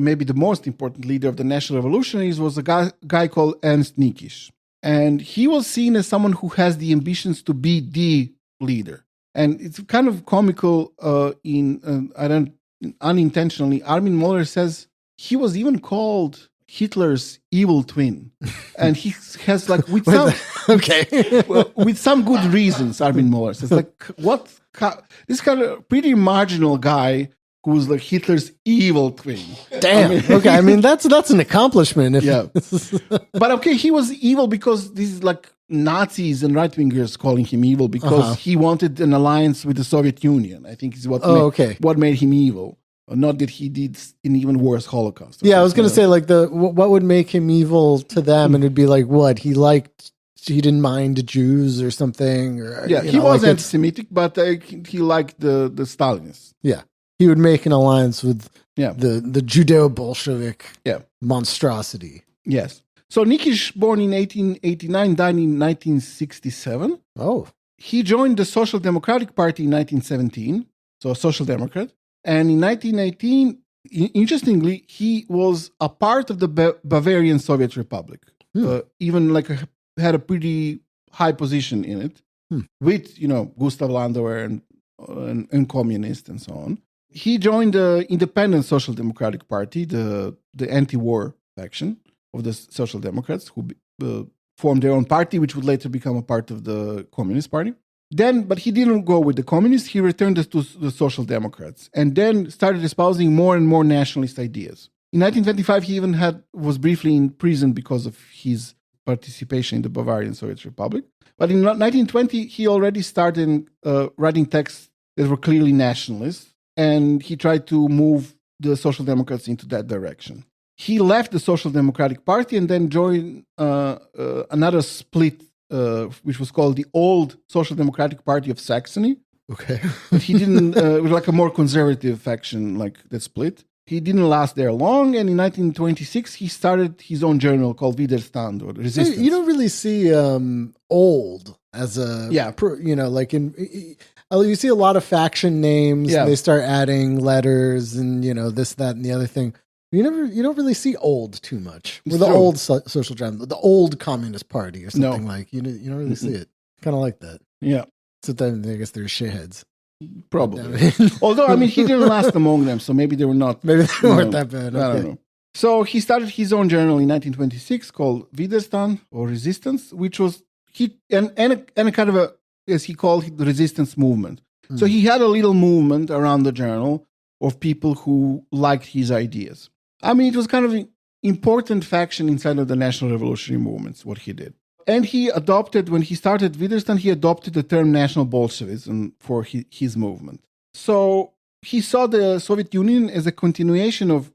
maybe the most important leader of the National Revolutionaries, was a guy called Ernst Niekisch. And he was seen as someone who has the ambitions to be the leader. And it's kind of comical unintentionally. Armin Mohler says he was even called Hitler's evil twin. And he has like, with some good reasons, Armin Mohler says, like, this kind of pretty marginal guy who's like Hitler's evil twin. Damn. I mean, that's an accomplishment. But okay, he was evil because this is like Nazis and right-wingers calling him evil because he wanted an alliance with the Soviet Union. I think is what made him evil. Not that he did an even worse Holocaust. Yeah, I was going to say, like, what would make him evil to them, and it'd be like, what? He didn't mind Jews or something? Or, he was anti-Semitic, but he liked the Stalinists. Yeah, he would make an alliance with the Judeo-Bolshevik monstrosity. Yes. So Niekisch, born in 1889, died in 1967. Oh. He joined the Social Democratic Party in 1917, so a social democrat. And in 1918, interestingly, he was a part of the Bavarian Soviet Republic. Even like had a pretty high position in it with, Gustav Landauer and communists and so on. He joined the Independent Social Democratic Party, the anti-war faction of the Social Democrats, who formed their own party, which would later become a part of the Communist Party. But he didn't go with the communists. He returned to the Social Democrats and then started espousing more and more nationalist ideas. In 1925, he even was briefly in prison because of his participation in the Bavarian Soviet Republic. But in 1920, he already started writing texts that were clearly nationalist, and he tried to move the Social Democrats into that direction. He left the Social Democratic Party and then joined another split, which was called the Old Social Democratic Party of Saxony. Okay. But he didn't, it was like a more conservative faction, like that split. He didn't last there long, and in 1926, he started his own journal called Widerstand, or Resistance. You don't really see old as a, like you see a lot of faction names, and they start adding letters and, this, that, and the other thing. You don't really see old too much. Or the old social drama, the old Communist Party or something like. You don't really see it. Kind of like that. Yeah. Sometimes I guess they're shitheads. Probably. Although, he didn't last among them, so maybe they were not. Maybe they weren't that bad. Okay. I don't know. So he started his own journal in 1926 called Widerstand or Resistance, which was and a kind of a, as he called it, the resistance movement. So he had a little movement around the journal of people who liked his ideas. It was kind of an important faction inside of the National Revolutionary movements, what he did. And he adopted, when he started Widerstand, he adopted the term National Bolshevism for his movement. So he saw the Soviet Union as a continuation of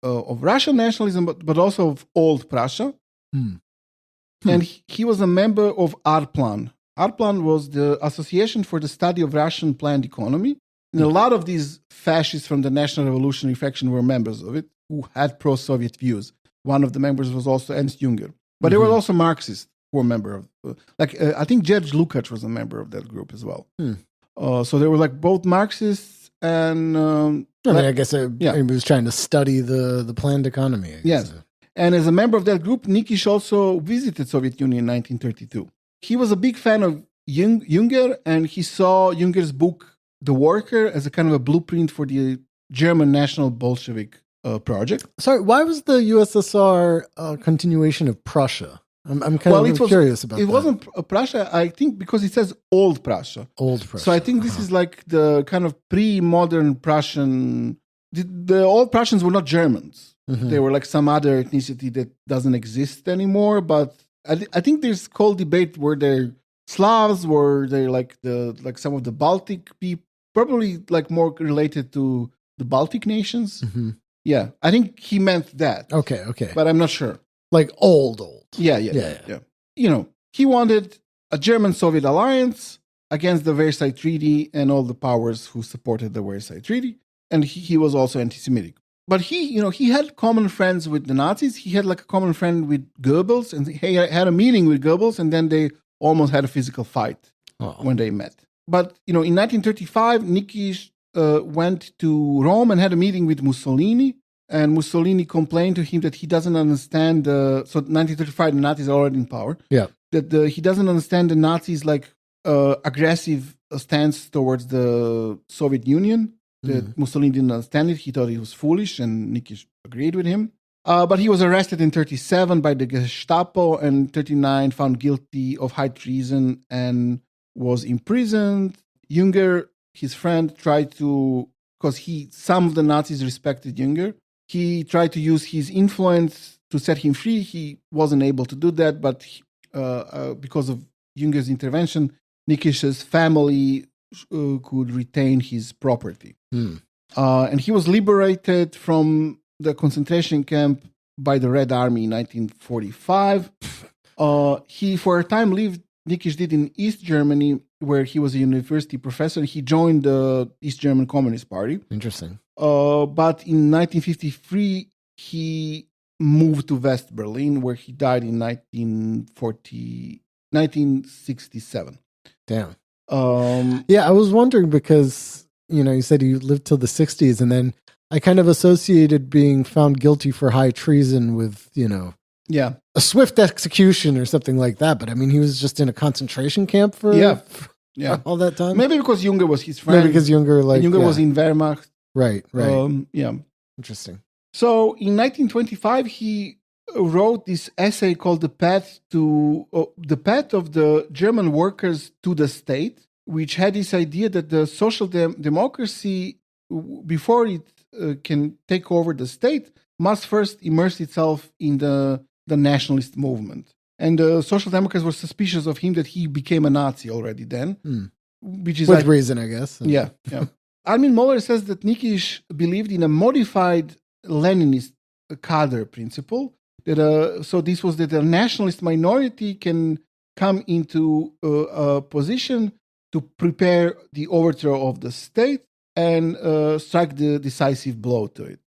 Russian nationalism, but also of old Prussia. And he was a member of ARPLAN. ARPLAN was the Association for the Study of Russian Planned Economy. And a lot of these fascists from the National Revolutionary faction were members of it, who had pro-Soviet views. One of the members was also Ernst Jünger. But there were also Marxists who were a member of, I think George Lukács was a member of that group as well. So they were like both Marxists and... I guess he was trying to study the planned economy. Yes. And as a member of that group, Niekisch also visited Soviet Union in 1932. He was a big fan of Jünger, and he saw Jünger's book, The Worker, as a kind of a blueprint for the German National Bolshevik project. Sorry, why was the USSR a continuation of Prussia? I'm kind of curious about that. It wasn't Prussia, I think, because it says Old Prussia. Old Prussia. So I think this is like the kind of pre-modern Prussian... The old Prussians were not Germans. They were like some other ethnicity that doesn't exist anymore. But I think there's cold debate where they're Slavs, were they like some of the Baltic people, probably like more related to the Baltic nations. Yeah, I think he meant that. Okay. But I'm not sure. Like old. Yeah. He wanted a German-Soviet alliance against the Versailles Treaty and all the powers who supported the Versailles Treaty. And he was also anti-Semitic. But he had common friends with the Nazis. He had like a common friend with Goebbels, and he had a meeting with Goebbels, and then they almost had a physical fight when they met. But, in 1935, Niekisch went to Rome and had a meeting with Mussolini. and Mussolini complained to him that he doesn't understand so 1935, the Nazis are already in power. Yeah. That he doesn't understand the Nazis' aggressive stance towards the Soviet Union. That Mussolini didn't understand it. He thought he was foolish, and Niekisch agreed with him. But he was arrested in 1937 by the Gestapo, and 1939 found guilty of high treason and was imprisoned. Jünger, his friend, tried to, because some of the Nazis respected Jünger, he tried to use his influence to set him free. He wasn't able to do that, but because of Jünger's intervention, Niekisch's family could retain his property. And he was liberated from the concentration camp by the Red Army in 1945. He, for a time, lived, Niekisch did, in East Germany, where he was a university professor. He joined the East German Communist Party. Interesting. But in 1953, he moved to West Berlin, where he died in 1967. Damn. I was wondering because, you said you lived till the 60s, and then I kind of associated being found guilty for high treason with, a swift execution or something like that. But I mean, he was just in a concentration camp for all that time. Maybe because Jünger was his friend. Maybe because Jünger was in Wehrmacht. Right. Interesting. So in 1925, he wrote this essay called "The Path of the German Workers to the State," which had this idea that the social democracy, before it can take over the state, must first immerse itself in the nationalist movement. And the Social Democrats were suspicious of him that he became a Nazi already then. Which is with reason, I guess. Yeah. Armin Mohler says that Niekisch believed in a modified Leninist cadre principle. So this was that a nationalist minority can come into a position to prepare the overthrow of the state and strike the decisive blow to it.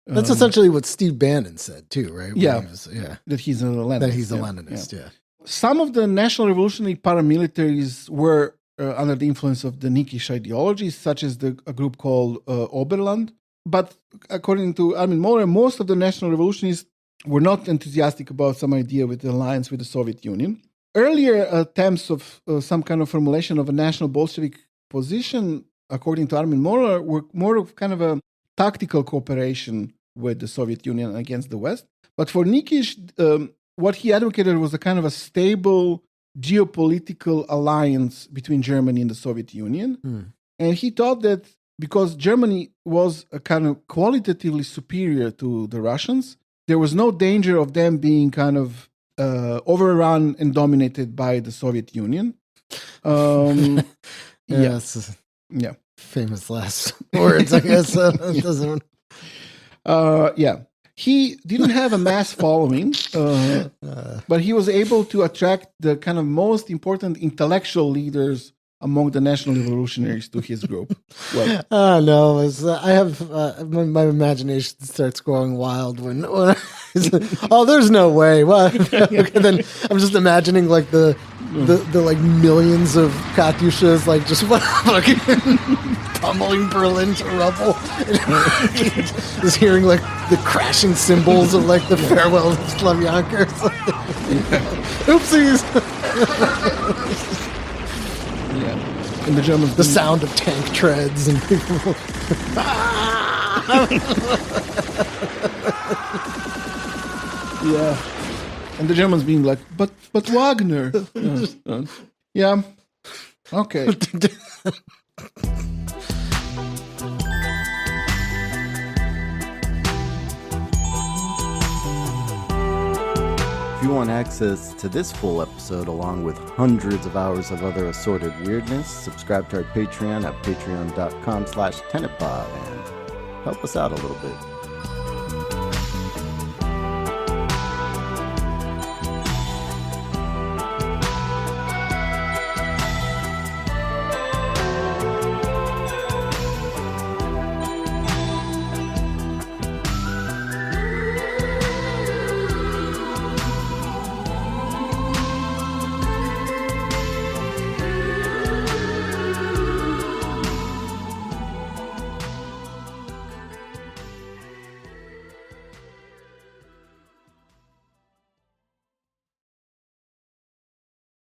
That's essentially what Steve Bannon said too, right? That he's a Leninist. That he's a Leninist, yeah. Some of the National Revolutionary paramilitaries were under the influence of the Niekisch ideology, such as a group called Oberland. But according to Armin Mohler, most of the National Revolutionists were not enthusiastic about some idea with the alliance with the Soviet Union. Earlier attempts of some kind of formulation of a national Bolshevik position, according to Armin Mohler, were more of kind of a tactical cooperation with the Soviet Union against the West. But for Niekisch, what he advocated was a kind of a stable geopolitical alliance between Germany and the Soviet Union. And he thought that because Germany was a kind of qualitatively superior to the Russians, there was no danger of them being kind of overrun and dominated by the Soviet Union. Yes. Yeah. Famous last words, I guess. He didn't have a mass following, but he was able to attract the kind of most important intellectual leaders among the National Revolutionaries to his group. I have my imagination starts going wild when there's no way. Well, then I'm just imagining like the like millions of Katyushas like just fucking pummeling Berlin to rubble. Just hearing like the crashing cymbals of like the farewell of Slavyanka. Oopsies. And the Germans, the sound of tank treads and people. And the Germans being like, but Wagner. Yeah. Okay. If you want access to this full episode along with hundreds of hours of other assorted weirdness, subscribe to our Patreon at patreon.com/tenetpod and help us out a little bit.